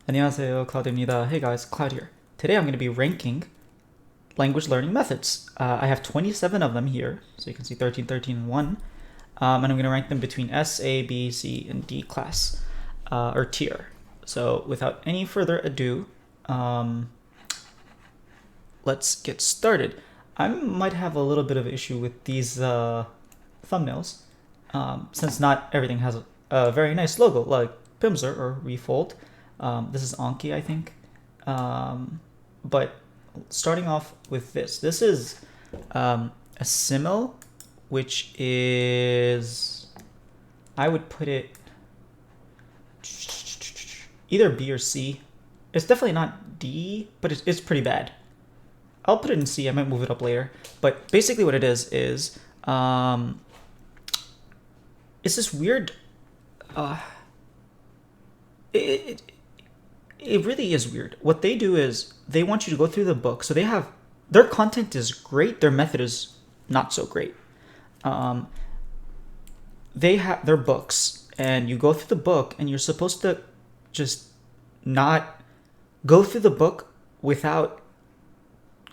안녕하세요, Claude입니다. Hey guys, Cloud here. Today I'm going to be ranking language learning methods. I have 27 of them here, so you can see 13, 13, and 1. And I'm going to rank them between S, A, B, C, and D class, or tier. So without any further ado, let's get started. I might have a little bit of an issue with these thumbnails, since not everything has a very nice logo like Pimsleur or Refold. This is Anki, I think. But starting off with this is a simile, which is, I would put it either B or C. It's definitely not D, but it's pretty bad. I'll put it in C. I might move it up later. But basically what it is it's this weird, it really is weird. What they do is they want you to go through the book. So their content is great. Their method is not so great. They have their books, and you go through the book, and you're supposed to just not go through the book without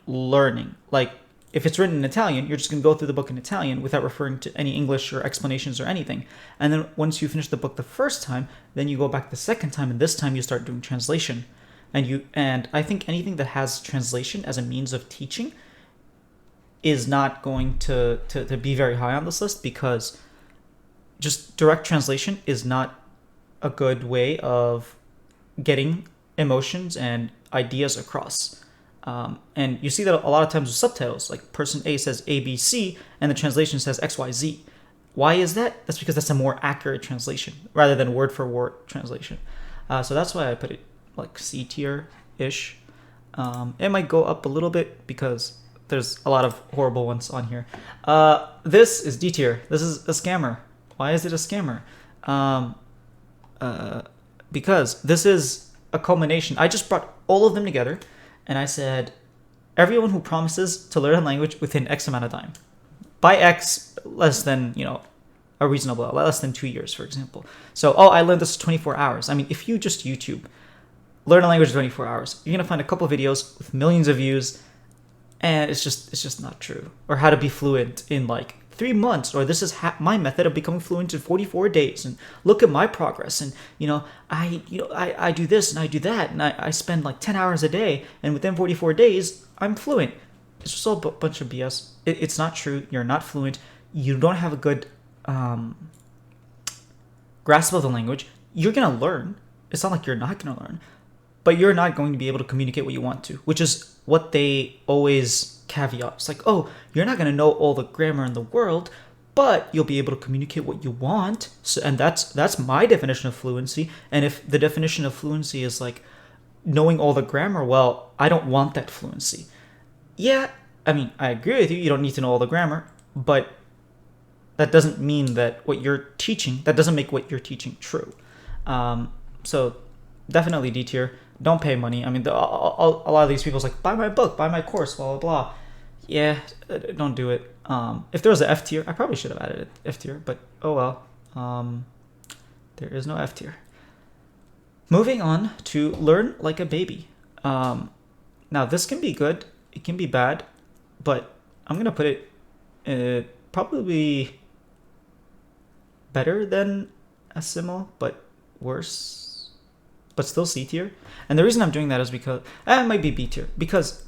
learning. Like, if it's written in Italian, you're just going to go through the book in Italian without referring to any English or explanations or anything. And then once you finish the book the first time, then you go back the second time, and this time you start doing translation. And I think anything that has translation as a means of teaching is not going to be very high on this list, because just direct translation is not a good way of getting emotions and ideas across. And you see that a lot of times with subtitles, like person A says ABC and the translation says XYZ. Why is that? That's because that's a more accurate translation rather than word for word translation. So that's why I put it like C tier-ish. It might go up a little bit because there's a lot of horrible ones on here. This is D tier. This is a scammer. Why is it a scammer? Because this is a culmination. I just brought all of them together, and I said, everyone who promises to learn a language within X amount of time. By X, less than, a reasonable, less than 2 years, for example. So, I learned this in 24 hours. I mean, if you just YouTube, learn a language in 24 hours, you're going to find a couple videos with millions of views, and it's just not true. Or how to be fluent in like 3 months, or this is my method of becoming fluent in 44 days, and look at my progress, and I do this and I do that, and I spend like 10 hours a day, and within 44 days I'm fluent. It's just all a bunch of BS. It's not true. You're not fluent. You don't have a good grasp of the language. You're gonna learn. It's not like you're not gonna learn, but you're not going to be able to communicate what you want to, which is what they always caveat. It's like, you're not going to know all the grammar in the world, but you'll be able to communicate what you want. So, and that's my definition of fluency. And if the definition of fluency is like knowing all the grammar, well, I don't want that fluency. Yeah, I mean, I agree with you. You don't need to know all the grammar, but that doesn't mean that that doesn't make what you're teaching true. So definitely D tier. Don't pay money. I mean, a lot of these people's like, buy my book, buy my course, blah, blah, blah. Yeah, don't do it. If there was an F tier, I probably should have added an F tier, but oh well. There is no F tier. Moving on to learn like a baby. Now, this can be good. It can be bad, but I'm going to put it probably better than a simile, but worse. But still C tier. And the reason I'm doing that is because it might be B tier. Because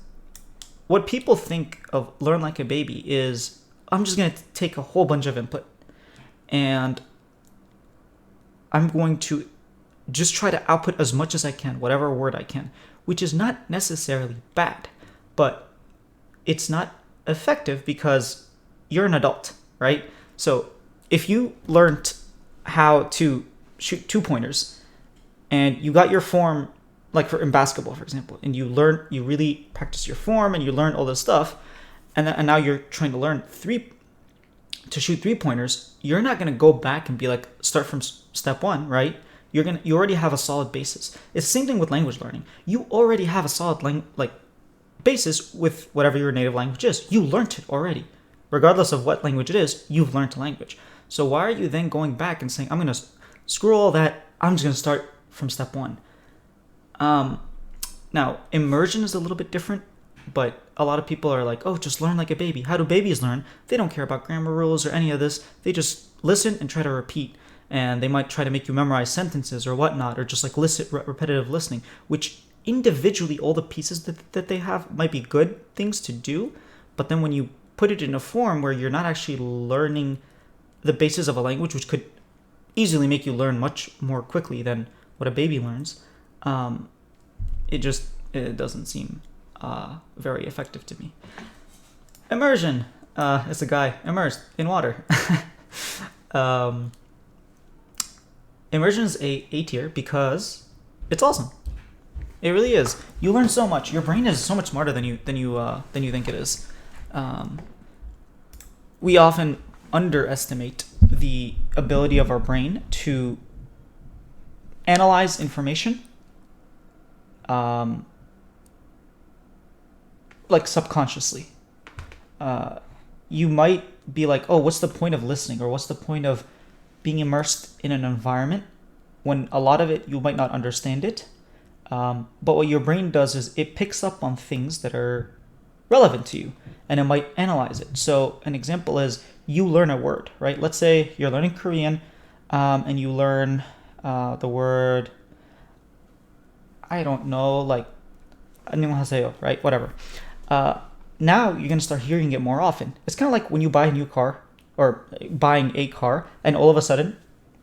what people think of learn like a baby is, I'm just going to take a whole bunch of input, and I'm going to just try to output as much as I can, whatever word I can, which is not necessarily bad, but it's not effective because you're an adult, right? So if you learned how to shoot 2-pointers, and you got your form, like in basketball, for example, and you really practice your form, and you learn all this stuff, and now you're trying to learn to shoot 3-pointers, you're not going to go back and be like, start from step 1, right? You already have a solid basis. It's the same thing with language learning. You already have a solid basis with whatever your native language is. You learned it already. Regardless of what language it is, you've learned a language. So why are you then going back and saying, I'm going to screw all that, I'm just going to start from step 1? Now, immersion is a little bit different, but a lot of people are like, oh, just learn like a baby. How do babies learn? They don't care about grammar rules or any of this. They just listen and try to repeat. And they might try to make you memorize sentences or whatnot, or just like repetitive listening, which individually, all the pieces that they have might be good things to do. But then when you put it in a form where you're not actually learning the basis of a language, which could easily make you learn much more quickly than what a baby learns, it doesn't seem very effective to me. Immersion. It's a guy immersed in water. Immersion is a tier because it's awesome. It really is. You learn so much. Your brain is so much smarter than you think it is. We often underestimate the ability of our brain to analyze information, like subconsciously. You might be like, oh, what's the point of listening, or what's the point of being immersed in an environment, when a lot of it you might not understand it. But what your brain does is it picks up on things that are relevant to you, and it might analyze it. So an example is you learn a word, right? Let's say you're learning Korean, and you learn the word, I don't know, like 안녕하세요, right? Whatever. Now you're going to start hearing it more often. It's kind of like when you buy a new car, or buying a car, and all of a sudden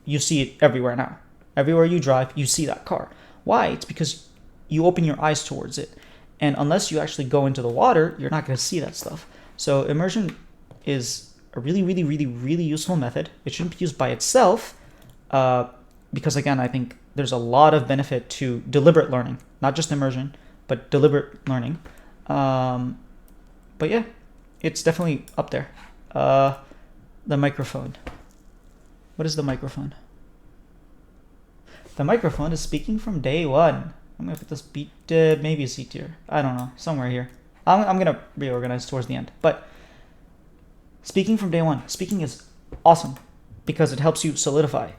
you see it everywhere now. Everywhere you drive, you see that car. Why? It's because you open your eyes towards it. And unless you actually go into the water, you're not going to see that stuff. So immersion is a really, really, really, really useful method. It shouldn't be used by itself, because again, I think there's a lot of benefit to deliberate learning, not just immersion, but deliberate learning. But yeah, it's definitely up there. The microphone. What is the microphone? The microphone is speaking from day one. I'm gonna put this beat, maybe a C tier. I don't know, somewhere here. I'm gonna reorganize towards the end. But speaking from day one. Speaking is awesome because it helps you solidify.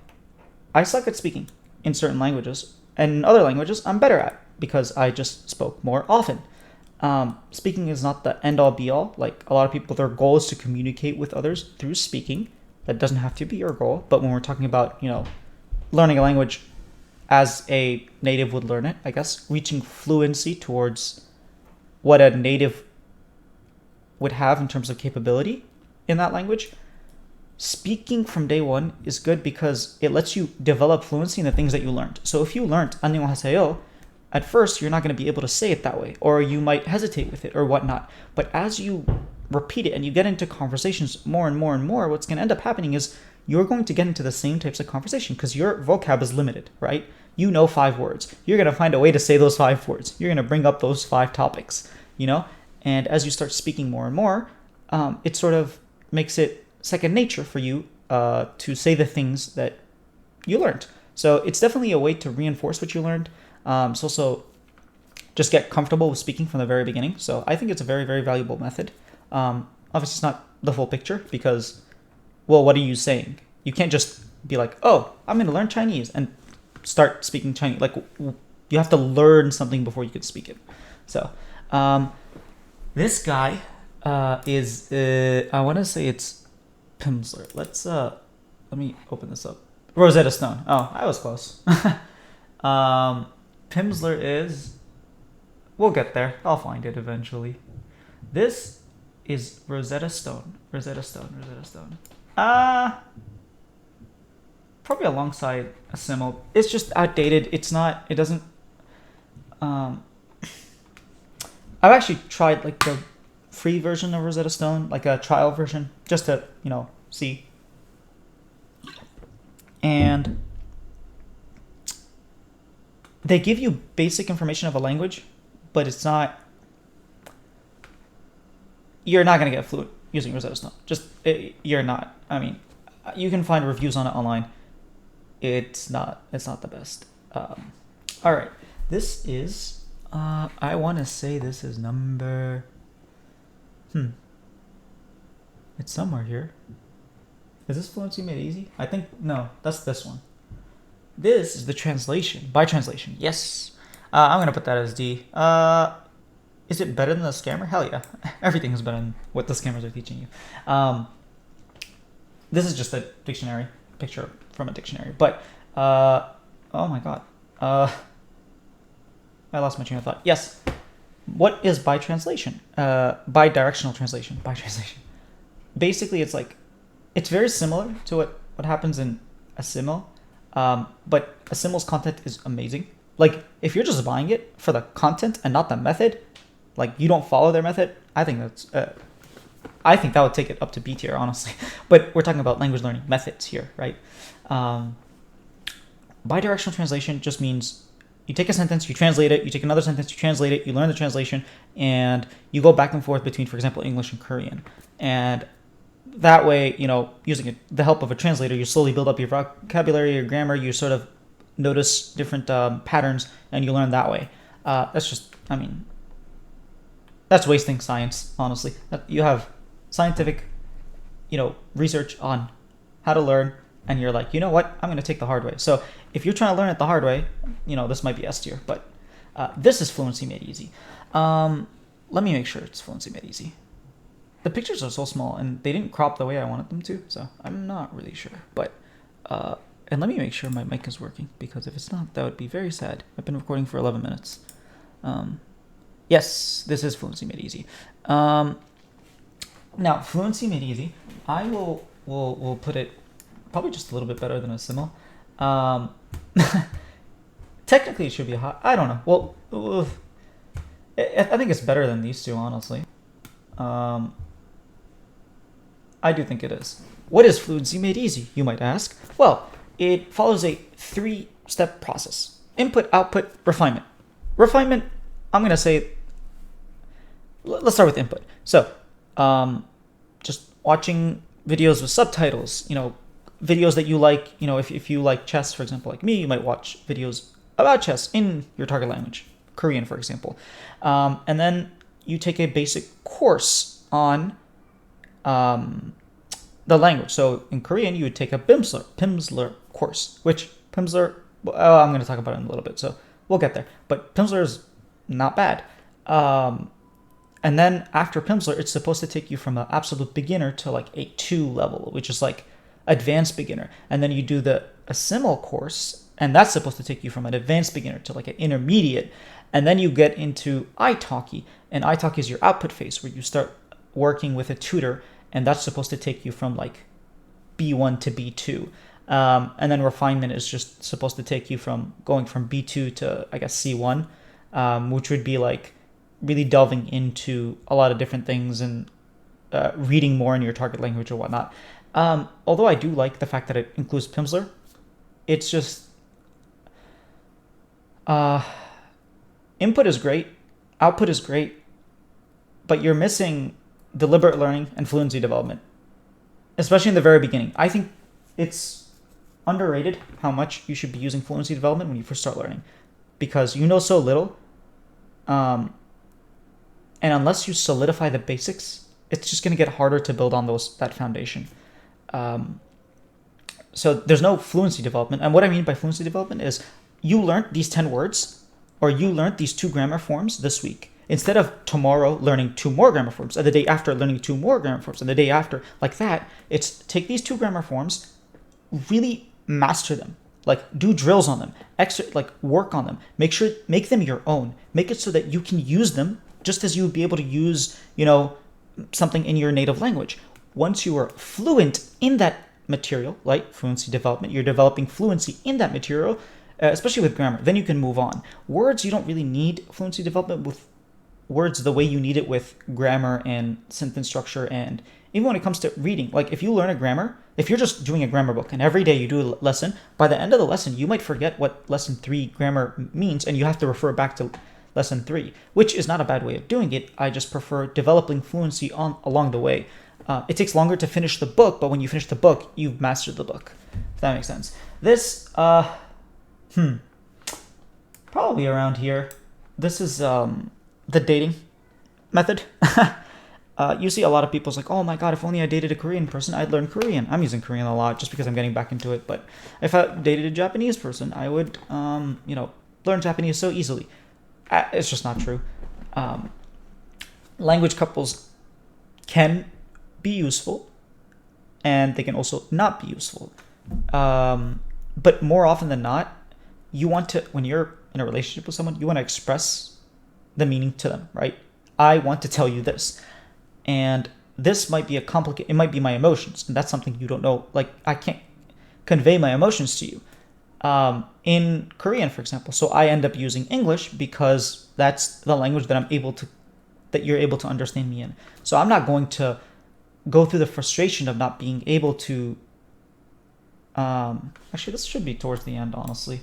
I suck at speaking in certain languages, and in other languages I'm better at because I just spoke more often. Speaking is not the end all be all. Like a lot of people, their goal is to communicate with others through speaking. That doesn't have to be your goal. But when we're talking about, learning a language as a native would learn it, I guess, reaching fluency towards what a native would have in terms of capability in that language, speaking from day one is good because it lets you develop fluency in the things that you learned. So if you learned 안녕하세요, at first you're not going to be able to say it that way, or you might hesitate with it or whatnot. But as you repeat it and you get into conversations more and more and more, what's going to end up happening is you're going to get into the same types of conversation because your vocab is limited, right? You know 5 words. You're going to find a way to say those 5 words. You're going to bring up those 5 topics, And as you start speaking more and more, it sort of makes it second nature for you to say the things that you learned. So it's definitely a way to reinforce what you learned. It's also just get comfortable with speaking from the very beginning. So I think it's a very, very valuable method. Obviously, it's not the full picture because, well, what are you saying? You can't just be like, oh, I'm going to learn Chinese and start speaking Chinese. Like, you have to learn something before you can speak it. So this guy is, I want to say it's Pimsleur. Let me open this up. Rosetta Stone. Oh, I was close. Pimsleur is, we'll get there. I'll find it eventually. This is Rosetta Stone. Rosetta Stone. Probably alongside a Simul. It's just outdated. It doesn't, I've actually tried like the free version of Rosetta Stone, like a trial version, just to, see. And they give you basic information of a language, but you're not going to get fluent using Rosetta Stone. You're not. I mean, you can find reviews on it online. It's not the best. All right. This is, I want to say this is number, it's somewhere here. Is this Fluency Made Easy? I think, no, that's this one. This is the translation, by translation, yes. I'm gonna put that as D. Is it better than the scammer? Hell yeah. Everything is better than what the scammers are teaching you. This is just a dictionary picture from a dictionary. But, oh my god. I lost my train of thought. Yes. What is bi-translation? Bi-directional translation. Bi-translation. Basically, it's like, it's very similar to what happens in a simul, but a simul's content is amazing. Like, if you're just buying it for the content and not the method, like, you don't follow their method, I think I think that would take it up to B tier, honestly. But we're talking about language learning methods here, right? Bidirectional translation just means you take a sentence, you translate it, you take another sentence, you translate it, you learn the translation, and you go back and forth between, for example, English and Korean. And that way, you know, using the help of a translator, you slowly build up your vocabulary, your grammar, you sort of notice different patterns, and you learn that way. That's just, I mean, that's wasting science, honestly. You have scientific, you know, research on how to learn, and you're like, you know what, I'm going to take the hard way. So if you're trying to learn it the hard way, you know, this might be S tier, but this is Fluency made easy. Let me make sure it's Fluency made easy. The pictures are so small, and they didn't crop the way I wanted them to, so I'm not really sure. But, and let me make sure my mic is working, because if it's not, that would be very sad. I've been recording for 11 minutes. Yes, this is Fluency made easy. Now, Fluency made easy, I will put it probably just a little bit better than a simul. Technically, it should be high. I don't know. Well, I think it's better than these two, honestly. I do think it is. What is Fluency made easy, you might ask? Well, it follows a 3-step process. Input, output, refinement. Refinement, I'm going to say, let's start with input. So, just watching videos with subtitles, you know, videos that you like, you know, if you like chess, for example, like me, you might watch videos about chess in your target language, Korean, for example. And then you take a basic course on the language. So in Korean, you would take a Pimsleur course, which Pimsleur, I'm going to talk about it in a little bit, so we'll get there. But Pimsleur is not bad. And then after Pimsleur, it's supposed to take you from an absolute beginner to like a 2 level, which is like advanced beginner. And then you do a simul course, and that's supposed to take you from an advanced beginner to like an intermediate. And then you get into italki, and italki is your output phase, where you start working with a tutor, and that's supposed to take you from like B1 to B2. And then refinement is just supposed to take you from going from B2 to, I guess, C1, which would be like really delving into a lot of different things and reading more in your target language or whatnot. Although I do like the fact that it includes Pimsleur, it's just input is great, output is great, but you're missing deliberate learning and fluency development, especially in the very beginning. I think it's underrated how much you should be using fluency development when you first start learning, because you know so little, and unless you solidify the basics, it's just going to get harder to build on that foundation. So there's no fluency development. And what I mean by fluency development is you learned these 10 words, or you learned these 2 grammar forms this week, instead of tomorrow learning 2 more grammar forms, and the day after learning 2 more grammar forms, and the day after, like that. It's take these 2 grammar forms, really master them, like do drills on them, work on them, make them your own, make it so that you can use them just as you would be able to use, you know, something in your native language. Once you are fluent in that material, like fluency development, you're developing fluency in that material, especially with grammar, then you can move on. Words, you don't really need fluency development with words the way you need it with grammar and sentence structure, and even when it comes to reading. Like if you learn a grammar, if you're just doing a grammar book and every day you do a lesson, by the end of the lesson you might forget what lesson 3 grammar means, and you have to refer back to lesson 3, which is not a bad way of doing it. I just prefer developing fluency along the way. It takes longer to finish the book, but when you finish the book, you've mastered the book, if that makes sense. This probably around here. This is the dating method. You see a lot of people's like, oh my god, if only I dated a Korean person, I'd learn Korean. I'm using Korean a lot just because I'm getting back into it. But if I dated a Japanese person, I would, you know, learn Japanese so easily. It's just not true. Language couples can be useful, and they can also not be useful. But more often than not, you want to, when you're in a relationship with someone, you want to express the meaning to them, right? I want to tell you this, and this might be it might be my emotions, and that's something you don't know. Like, I can't convey my emotions to you in Korean, for example. So I end up using English because that's the language that you're able to understand me in. So I'm not going to go through the frustration of not being able to. Actually, this should be towards the end, honestly.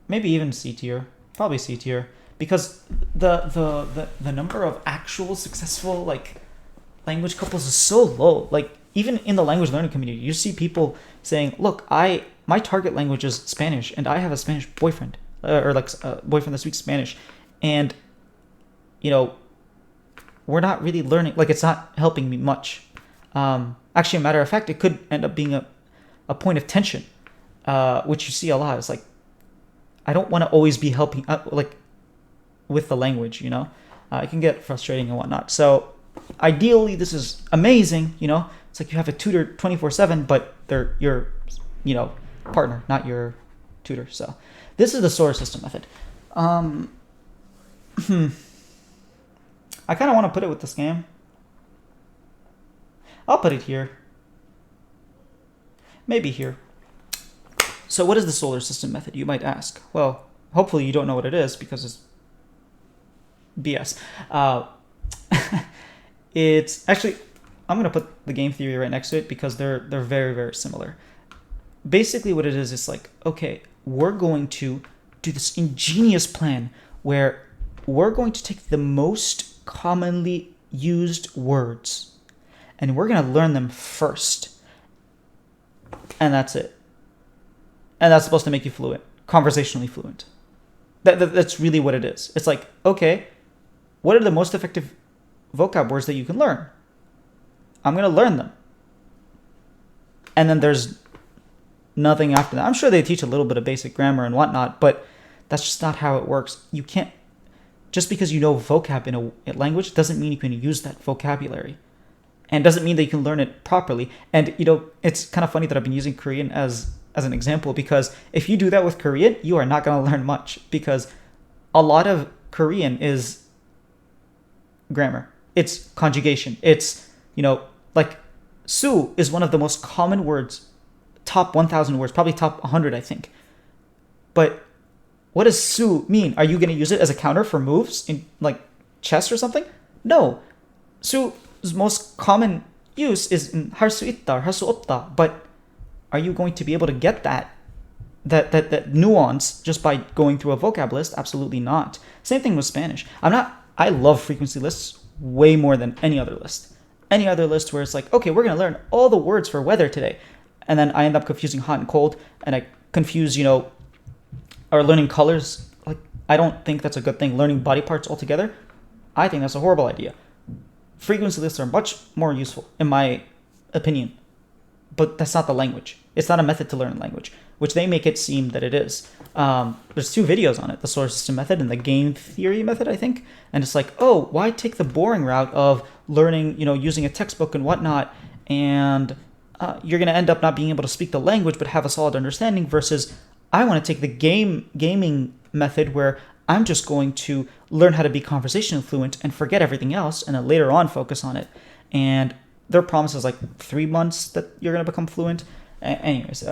Maybe even C tier, probably C tier, because the number of actual successful like language couples is so low. Like, even in the language learning community, you see people saying, "Look, my target language is Spanish, and I have a Spanish boyfriend, or like a boyfriend that speaks Spanish," and we're not really learning. Like, it's not helping me much. Actually, a matter of fact, it could end up being a point of tension, which you see a lot. It's like, I don't want to always be helping like with the language, it can get frustrating and whatnot. So ideally, this is amazing. It's like you have a tutor 24/7, but they're your partner, not your tutor. So this is the solar system method. I kind of want to put it with the scam. I'll put it here. Maybe here. So what is the solar system method, you might ask? Well, hopefully you don't know what it is, because it's BS. It's actually, I'm going to put the game theory right next to it, because they're very, very similar. Basically what it is like, okay, we're going to do this ingenious plan where we're going to take the most commonly used words and we're going to learn them first. And that's it. And that's supposed to make you fluent, conversationally fluent. That's really what it is. It's like, okay, what are the most effective vocab words that you can learn? I'm going to learn them. And then there's nothing after that. I'm sure they teach a little bit of basic grammar and whatnot, but that's just not how it works. You can't, just because you know vocab in a language doesn't mean you can use that vocabulary. And doesn't mean that you can learn it properly. And, it's kind of funny that I've been using Korean as an example, because if you do that with Korean, you are not going to learn much, because a lot of Korean is grammar. It's conjugation. It's, like su is one of the most common words, top 1,000 words, probably top 100, I think. But what does su mean? Are you going to use it as a counter for moves in like chess or something? No. Su's most common use is in 할 수 있다, 할 수 없다. But are you going to be able to get that nuance just by going through a vocab list? Absolutely not. Same thing with Spanish. I love frequency lists way more than any other list. Any other list where it's like, okay, we're going to learn all the words for weather today. And then I end up confusing hot and cold, and I confuse, or learning colors. Like, I don't think that's a good thing. Learning body parts altogether, I think that's a horrible idea. Frequency lists are much more useful, in my opinion. But that's not the language. It's not a method to learn language, which they make it seem that it is. There's 2 videos on it, the solar system method and the game theory method, I think. And it's like, oh, why take the boring route of learning, using a textbook and whatnot, and you're going to end up not being able to speak the language but have a solid understanding, versus I want to take the gaming method where I'm just going to learn how to be conversationally fluent and forget everything else, and then later on focus on it. And their promise is like 3 months that you're going to become fluent. Anyways,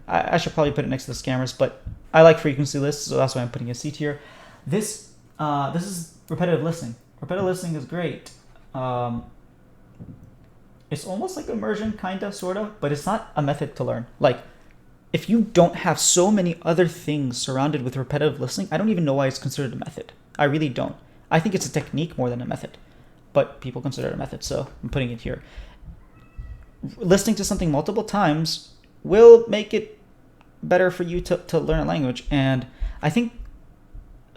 I should probably put it next to the scammers, but I like frequency lists, so that's why I'm putting a C tier. This is repetitive listening. Repetitive listening is great. It's almost like immersion, kinda, sorta, but it's not a method to learn. Like, if you don't have so many other things surrounded with repetitive listening, I don't even know why it's considered a method. I really don't. I think it's a technique more than a method, but people consider it a method, so I'm putting it here. Listening to something multiple times will make it better for you to learn a language. And I think,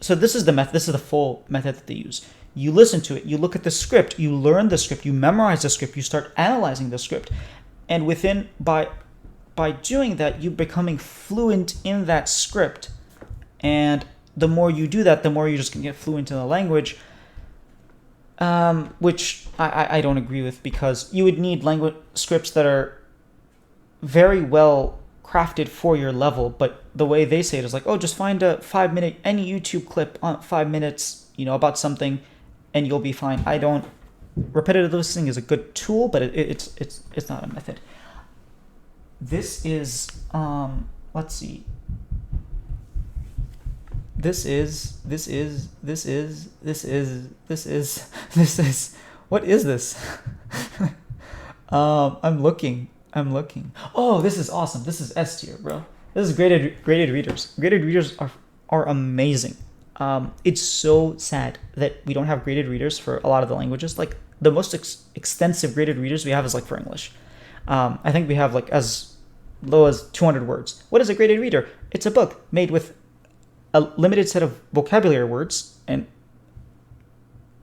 so this is the method, this is the full method that they use. You listen to it, you look at the script, you learn the script, you memorize the script, you start analyzing the script. And by doing that, you're becoming fluent in that script. And the more you do that, the more you're just gonna get fluent in the language. Which I don't agree with, because you would need language scripts that are very well crafted for your level. But the way they say it is like, oh, just find a 5-minute any YouTube clip on 5 minutes, about something, and you'll be fine. Repetitive listening is a good tool, but it's not a method. This is let's see. This is what is this? I'm looking. Oh, this is awesome. This is S tier, bro. This is graded readers. Graded readers are amazing. It's so sad that we don't have graded readers for a lot of the languages. Like, the most extensive graded readers we have is like for English. I think we have like as low as 200 words. What is a graded reader? It's a book made with a limited set of vocabulary words and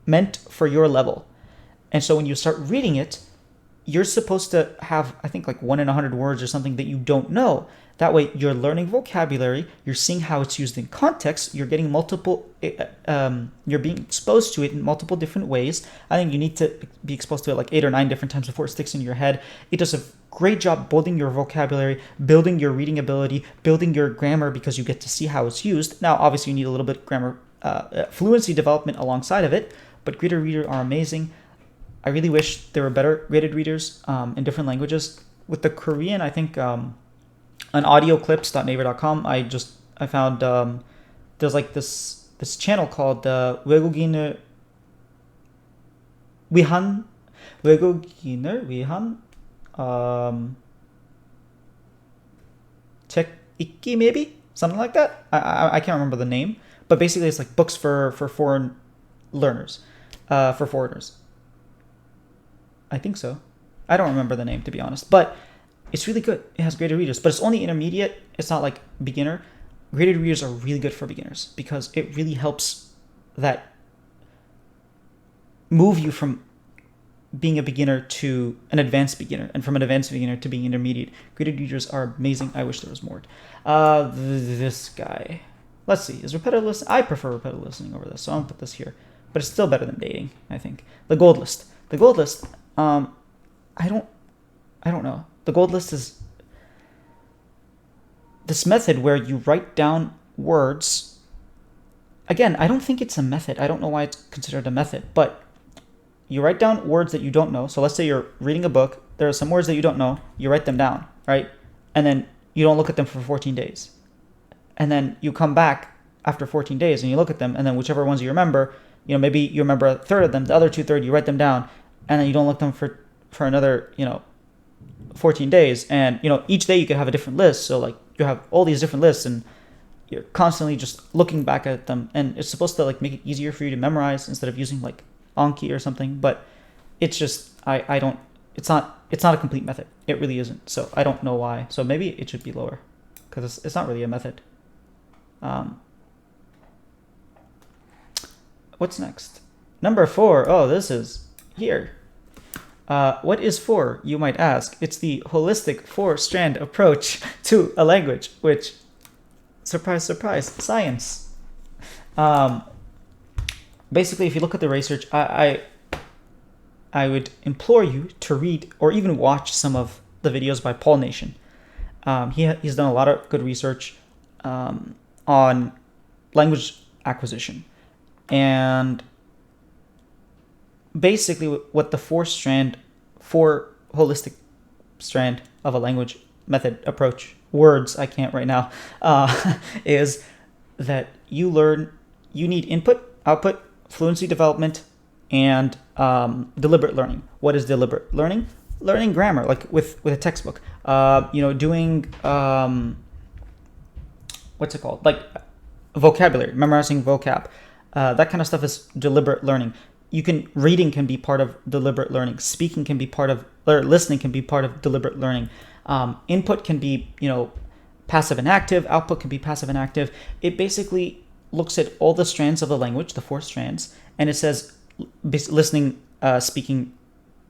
meant for your level. And so when you start reading it, you're supposed to have, I think, like 1 in 100 words or something that you don't know. That way you're learning vocabulary, you're seeing how it's used in context, you're getting you're being exposed to it in multiple different ways. I think you need to be exposed to it like 8 or 9 different times before it sticks in your head. It does a great job building your vocabulary, building your reading ability, building your grammar, because you get to see how it's used. Now, obviously, you need a little bit of grammar fluency development alongside of it, but graded readers are amazing. I really wish there were better graded readers in different languages. With the Korean, I think on audioclips.naver.com, I found there's like this channel called 외국인을 위한 책 읽기, maybe something like that. I can't remember the name, but basically it's like books for foreign learners, for foreigners. I think so. I don't remember the name, to be honest, but it's really good. It has graded readers, but it's only intermediate. It's not like beginner. Graded readers are really good for beginners because it really helps that move you from being a beginner to an advanced beginner, and from an advanced beginner to being intermediate. Graded readers are amazing. I wish there was more. This guy. Let's see. Is repetitive listening? I prefer repetitive listening over this, so I'm gonna put this here. But it's still better than dating, I think. The gold list. The gold list. I don't know. The gold list is this method where you write down words. Again, I don't think it's a method. I don't know why it's considered a method, but you write down words that you don't know. So let's say you're reading a book. There are some words that you don't know. You write them down, right? And then you don't look at them for 14 days. And then you come back after 14 days and you look at them, and then whichever ones you remember, maybe you remember a third of them, the other 2/3 you write them down, and then you don't look at them for another, 14 days. And, each day you could have a different list. So like you have all these different lists and you're constantly just looking back at them, and it's supposed to like make it easier for you to memorize instead of using like Anki or something. But it's just, it's not a complete method. It really isn't. So I don't know why. So maybe it should be lower because it's not really a method. What's next? Number 4. Oh, this is here. What is 4, you might ask? It's the holistic 4-strand approach to a language, which, surprise, surprise, science. Basically, if you look at the research, I would implore you to read or even watch some of the videos by Paul Nation. He's done a lot of good research on language acquisition. And basically what the 4 holistic strand of a language method approach, words I can't right now, is that you need input, output, fluency development, and deliberate learning. What is deliberate learning? Learning grammar, like with a textbook. Doing what's it called? Like vocabulary, memorizing vocab. That kind of stuff is deliberate learning. Reading can be part of deliberate learning. Speaking can be part of, or listening can be part of deliberate learning. Input can be, passive and active. Output can be passive and active. It basically looks at all the strands of the language, the 4 strands, and it says listening, speaking,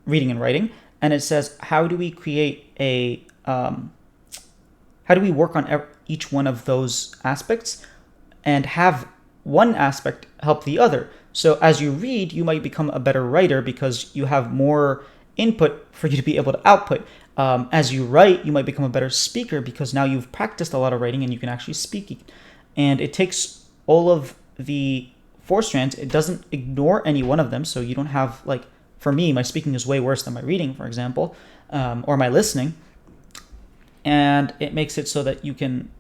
reading, and writing. And it says, how do we work on each one of those aspects and have one aspect help the other. So as you read, you might become a better writer because you have more input for you to be able to output. As you write, you might become a better speaker because now you've practiced a lot of writing and you can actually speak. And it takes all of the four strands. It doesn't ignore any one of them. So you don't have, like, for me, my speaking is way worse than my reading, for example, or my listening. And it makes it so that you can,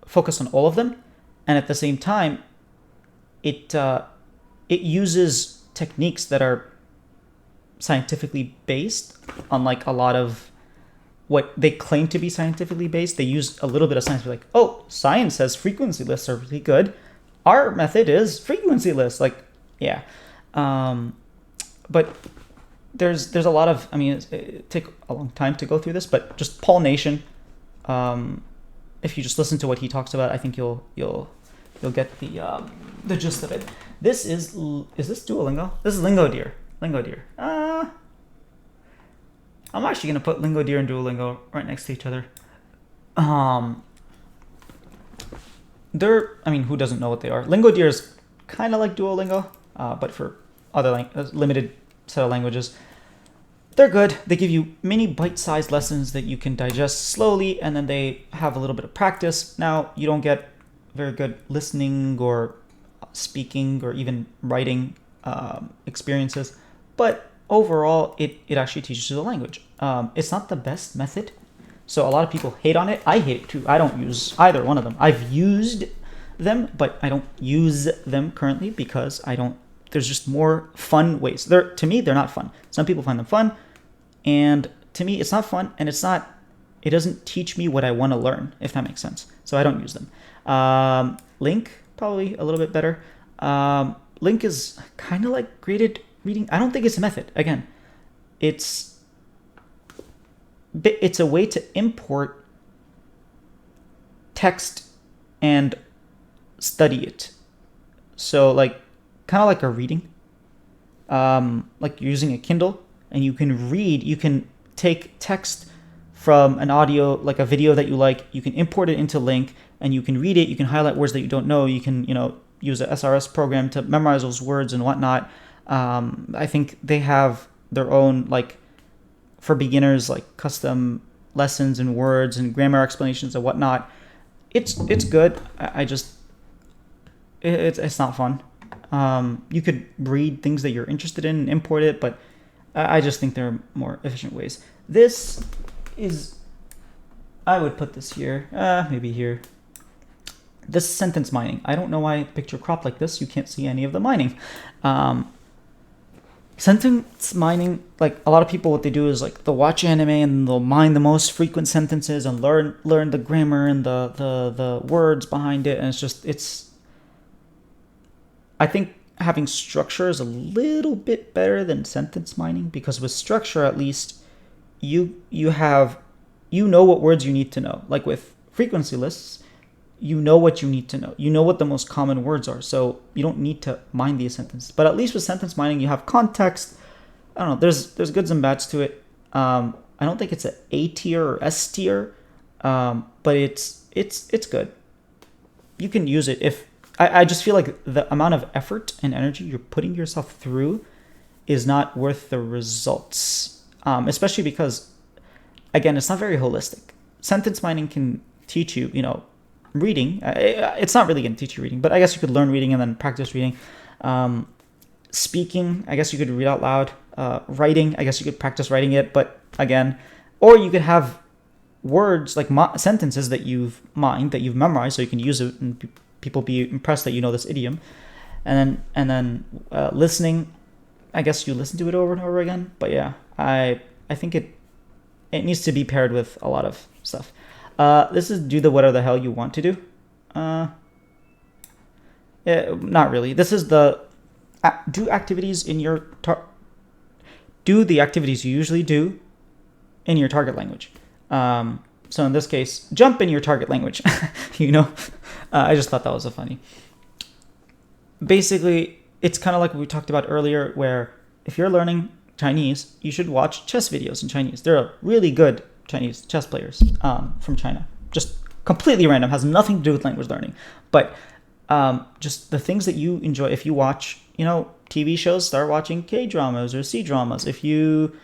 focus on all of them. And at the same time, it uses techniques that are scientifically based, unlike a lot of what they claim to be scientifically based. They use a little bit of science to be like, oh, science says frequency lists are really good. Our method is frequency lists. Like, yeah. But there's a lot of, it take a long time to go through this, but just Paul Nation, if you just listen to what he talks about, I think you'll get the gist of it. This is this Duolingo? This is Lingo Deer. Lingo Deer. I'm actually gonna put Lingo Deer and Duolingo right next to each other. Who doesn't know what they are? Lingo Deer is kind of like Duolingo, but for other limited set of languages. They're good. They give you mini bite-sized lessons that you can digest slowly, and then they have a little bit of practice. Now, you don't get very good listening or speaking or even writing experiences, but overall, it actually teaches you the language. It's not the best method, so a lot of people hate on it. I hate it too. I don't use either one of them. I've used them, but I don't use them currently because there's just more fun ways. To me, they're not fun. Some people find them fun, and to me, it's not fun, and it doesn't teach me what I want to learn, if that makes sense. So I don't use them. Link, probably a little bit better. Link is kind of like graded reading. I don't think it's a method. Again, it's a way to import text and study it. So kind of like a reading, like you're using a Kindle, and you can take text from an audio, like a video that you like, you can import it into Link, and you can read it, you can highlight words that you don't know, you can, use a SRS program to memorize those words and whatnot. I think they have their own, for beginners, custom lessons and words and grammar explanations and whatnot. It's good. It's not fun. You could read things that you're interested in and import it, but I just think there are more efficient ways. This is, I would put this here, maybe here. This sentence mining. I don't know why the picture cropped like this. You can't see any of the mining. Sentence mining, a lot of people, what they do is they'll watch anime and they'll mine the most frequent sentences and learn the grammar and the words behind it. And I think having structure is a little bit better than sentence mining, because with structure, at least you know what words you need to know. Like with frequency lists, you know what you need to know. You know what the most common words are, so you don't need to mine these sentences. But at least with sentence mining, you have context. I don't know. There's goods and bads to it. I don't think it's an A tier or S tier, but it's good. You can use it if. I just feel like the amount of effort and energy you're putting yourself through is not worth the results, especially because, again, it's not very holistic. Sentence mining can teach you, reading. It's not really going to teach you reading, but I guess you could learn reading and then practice reading. Speaking, I guess you could read out loud. Writing, I guess you could practice writing it, but again, or you could have words like sentences that you've mined, that you've memorized, so you can use it and people be impressed that you know this idiom. And then listening, I guess you listen to it over and over again. But yeah, I think it needs to be paired with a lot of stuff. This is do the whatever the hell you want to do. Yeah, not really. This is the do activities in your do the activities you usually do in your target language. So in this case, jump in your target language. I just thought that was funny. Basically, it's kind of like what we talked about earlier, where if you're learning Chinese, you should watch chess videos in Chinese. There are really good Chinese chess players from China. Just completely random, has nothing to do with language learning, but just the things that you enjoy. If you watch, TV shows, start watching K-dramas or C-dramas. If you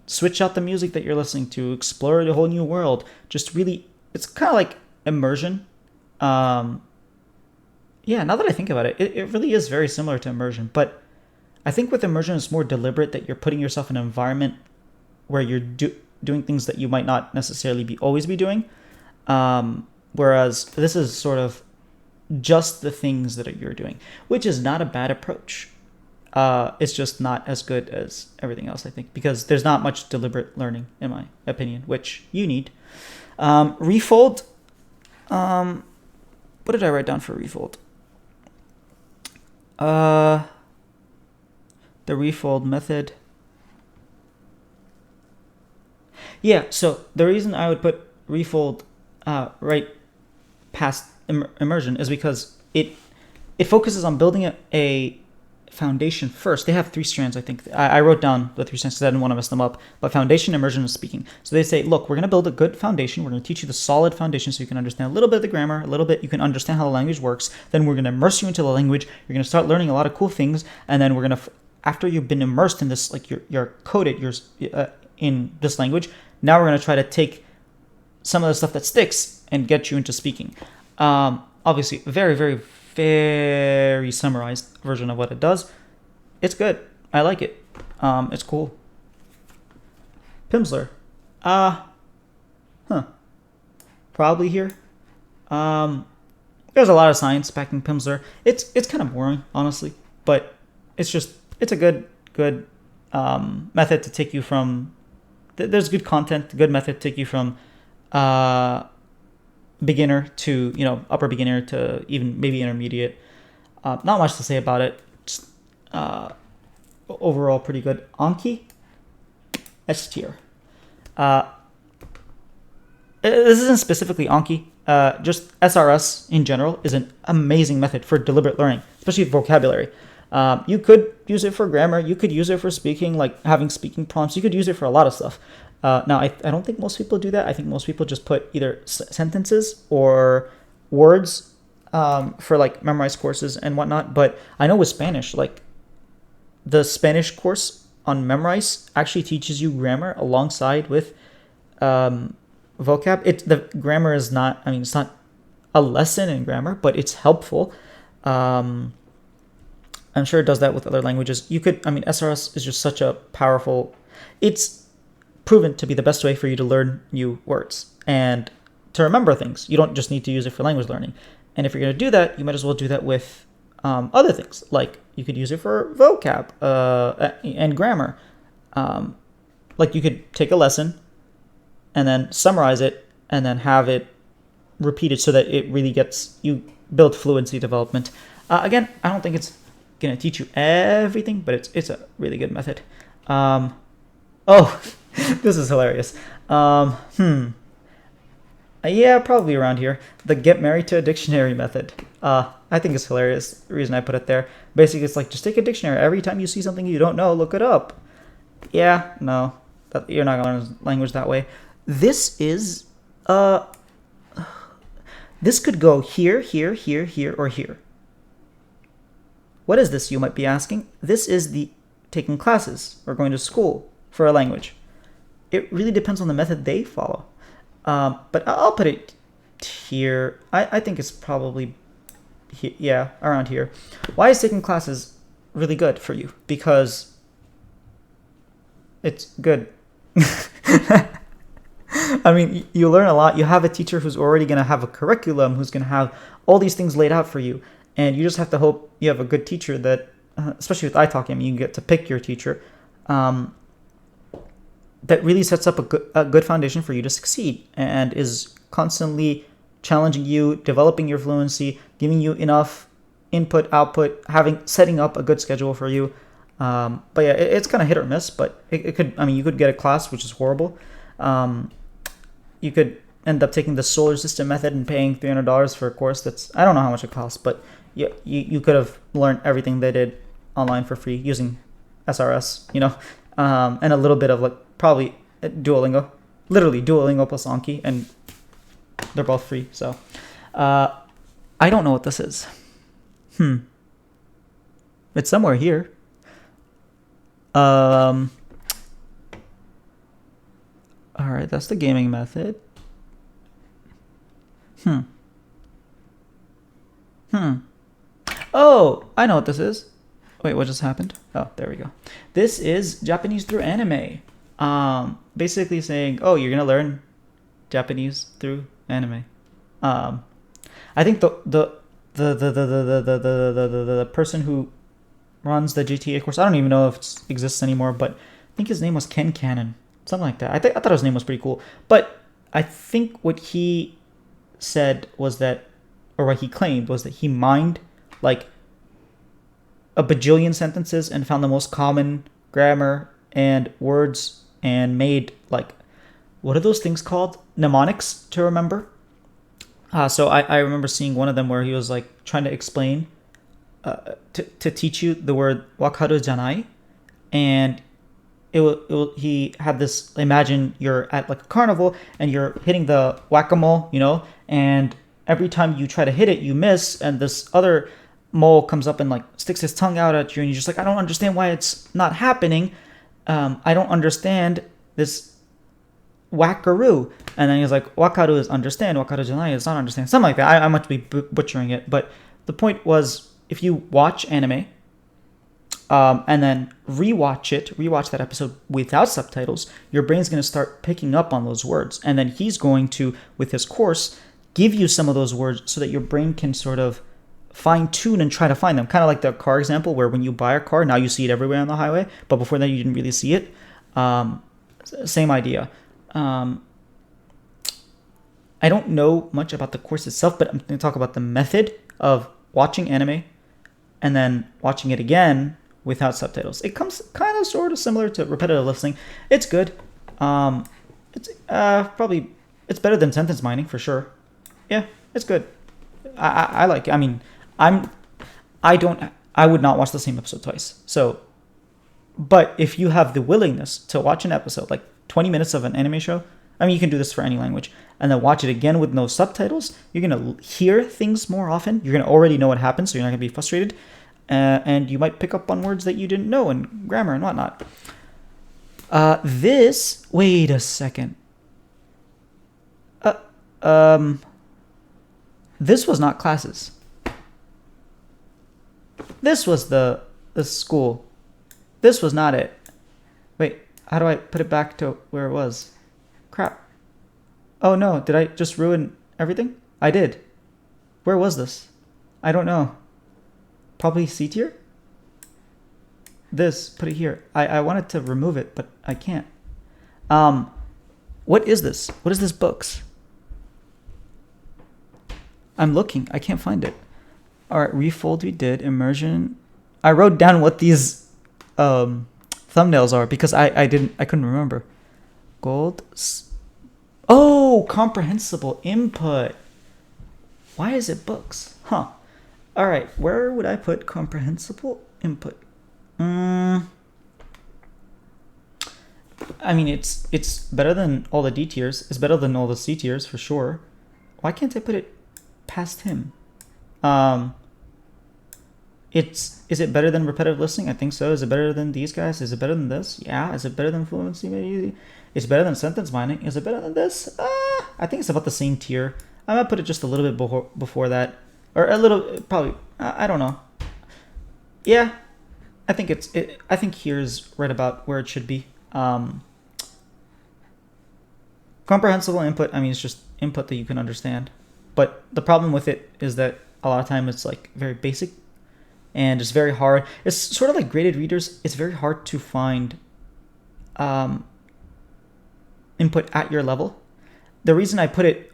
switch out the music that you're listening to, explore the whole new world. Just really, it's kind of like immersion. Yeah, now that I think about it, it really is very similar to immersion. But I think with immersion, it's more deliberate, that you're putting yourself in an environment where you're doing things that you might not necessarily always be doing. Whereas this is sort of just the things that you're doing, which is not a bad approach. It's just not as good as everything else, I think, because there's not much deliberate learning, in my opinion, which you need. Refold. What did I write down for Refold? The Refold method. Yeah, so the reason I would put Refold right past Immersion is because it focuses on building a foundation first. They have 3 strands, I think. I wrote down the 3 strands because I didn't want to mess them up. But foundation, immersion, and speaking. So they say, look, we're going to build a good foundation. We're going to teach you the solid foundation so you can understand a little bit of the grammar, a little bit you can understand how the language works. Then we're going to immerse you into the language. You're going to start learning a lot of cool things. And then we're going to, after you've been immersed in this, like you're coded in this language, now we're going to try to take some of the stuff that sticks and get you into speaking. Obviously, very, very, very summarized version of what it does. It's good. I like it. It's cool. Pimsleur. Probably here. There's a lot of science backing Pimsleur. It's kind of boring, honestly, but it's a good method to take you from. There's good content, good method to take you from beginner to upper beginner to even maybe intermediate. Not much to say about it. Just, overall pretty good. Anki, S tier. This isn't specifically Anki. Just SRS in general is an amazing method for deliberate learning, especially vocabulary. You could use it for grammar. You could use it for speaking, like having speaking prompts. You could use it for a lot of stuff. Now, I don't think most people do that. I think most people just put either sentences or words for like memorized courses and whatnot. But I know with Spanish, like the Spanish course on Memrise actually teaches you grammar alongside with vocab. The grammar is not, it's not a lesson in grammar, but it's helpful. I'm sure it does that with other languages. You could, SRS is just such a powerful, it's proven to be the best way for you to learn new words and to remember things. You don't just need to use it for language learning. And if you're going to do that, you might as well do that with other things. Like you could use it for vocab and grammar. Like you could take a lesson and then summarize it and then have it repeated so that it really you build fluency development. Again, I don't think it's going to teach you everything, but it's a really good method. This is hilarious. Yeah, probably around here. The get married to a dictionary method. I think it's hilarious. The reason I put it there. Basically, it's like, just take a dictionary. Every time you see something you don't know, look it up. Yeah, no. You're not going to learn language that way. This is, this could go here, here, here, here, or here. What is this, you might be asking? This is the taking classes or going to school for a language. It really depends on the method they follow. But I'll put it here. I think it's probably, around here. Why is taking classes really good for you? Because it's good. You learn a lot. You have a teacher who's already going to have a curriculum, who's going to have all these things laid out for you. And you just have to hope you have a good teacher that, especially with iTalki, you get to pick your teacher. That really sets up a good foundation for you to succeed and is constantly challenging you, developing your fluency, giving you enough input, output, setting up a good schedule for you. But yeah, it's kind of hit or miss, but it could, you could get a class, which is horrible. You could end up taking the solar system method and paying $300 for a course I don't know how much it costs, but you could have learned everything they did online for free using SRS, and a little bit of probably Duolingo, literally Duolingo plus Anki, and They're both free. So I don't know what this is. It's somewhere here. All right, that's the gaming method. Oh, I know what this is. Wait, what just happened? Oh, there we go. This is Japanese through anime. Basically saying, oh, you're gonna learn Japanese through anime. I think the person who runs the GTA course, I don't even know if it exists anymore, but I think his name was Ken Cannon, something like that. I thought his name was pretty cool. But I think what he said was that, or what he claimed was that he mined like a bajillion sentences and found the most common grammar and words and made like, what are those things called? Mnemonics to remember. So I remember seeing one of them where he was like trying to explain to teach you the word wakaru janai, and he had this, imagine you're at like a carnival and you're hitting the whack-a-mole, and every time you try to hit it you miss, and this other mole comes up and like sticks his tongue out at you, and you're just like, I don't understand why it's not happening. I don't understand this wackaroo. And then he's like, wakaru is understand, wakaru janai is not understand, something like that. I might be butchering it, but the point was, if you watch anime and then rewatch that episode without subtitles, your brain's going to start picking up on those words, and then he's going to, with his course, give you some of those words so that your brain can sort of fine-tune and try to find them. Kind of like the car example, where when you buy a car, now you see it everywhere on the highway, but before that you didn't really see it. Same idea. I don't know much about the course itself, but I'm going to talk about the method of watching anime and then watching it again without subtitles. It comes kind of sort of similar to repetitive listening. It's good. It's probably, it's better than sentence mining for sure. Yeah, it's good. I like it. I mean, I would not watch the same episode twice. So, but if you have the willingness to watch an episode, like 20 minutes of an anime show, I mean, you can do this for any language, and then watch it again with no subtitles, you're going to hear things more often. You're going to already know what happens, so you're not going to be frustrated. And you might pick up on words that you didn't know and grammar and whatnot. Wait a second. This was not classes. This was the school. This was not it. Wait, how do I put it back to where it was? Crap. Oh no, did I just ruin everything? I did. Where was this? I don't know. Probably C tier? Put it here. I wanted to remove it, but I can't. What is this? What is this books? I'm looking. I can't find it. All right, Refold we did. Immersion. I wrote down what these thumbnails are because I couldn't remember. Gold. Oh, comprehensible input. Why is it books? Huh. All right, where would I put comprehensible input? I mean, it's better than all the D tiers. It's better than all the C tiers for sure. Why can't I put it past him? Is it better than repetitive listening? I think so. Is it better than these guys? Is it better than this? Yeah. Is it better than fluency? Maybe. It's better than sentence mining. Is it better than this? I think it's about the same tier. I might put it just a little bit before that, or a little, probably. I don't know. Yeah, I think I think here's right about where it should be. Comprehensible input. I mean, it's just input that you can understand. But the problem with it is that a lot of time it's like very basic, and it's very hard. It's sort of like graded readers. It's very hard to find input at your level. The reason I put it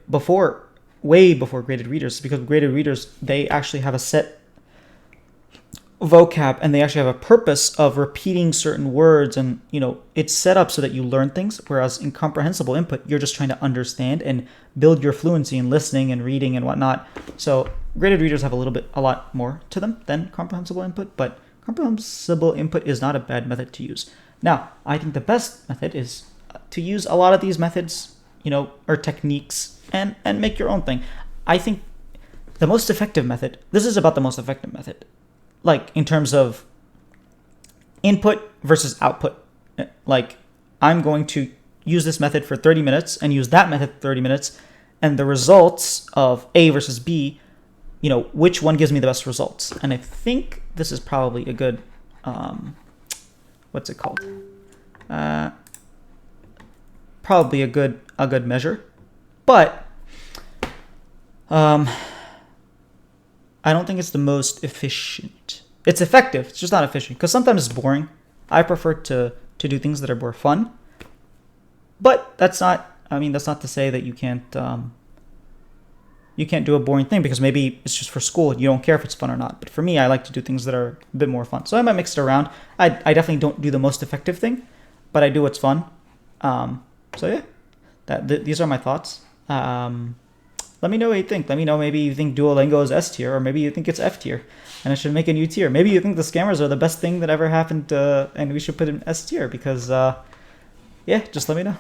way before graded readers, is because graded readers, they actually have a set vocab, and they actually have a purpose of repeating certain words, and it's set up so that you learn things, whereas in comprehensible input you're just trying to understand and build your fluency in listening and reading and whatnot. So graded readers have a lot more to them than comprehensible input, but comprehensible input is not a bad method to use. Now, I think the best method is to use a lot of these methods, or techniques, and make your own thing. I think the most effective method, this is about the most effective method, like in terms of input versus output. Like, I'm going to use this method for 30 minutes and use that method for 30 minutes, and the results of A versus B, you know, which one gives me the best results. And I think this is probably a good, what's it called? Probably a good measure, but I don't think it's the most efficient. It's effective, it's just not efficient, because sometimes it's boring. I prefer to do things that are more fun, but that's not to say that you can't do a boring thing, because maybe it's just for school and you don't care if it's fun or not. But for me, I like to do things that are a bit more fun, so I might mix it around. I definitely don't do the most effective thing, but I do what's fun. So yeah, these are my thoughts. Let me know what you think. Let me know, maybe you think Duolingo is S tier, or maybe you think it's F tier and I should make a new tier. Maybe you think the scammers are the best thing that ever happened, and we should put in S tier, because yeah, just let me know.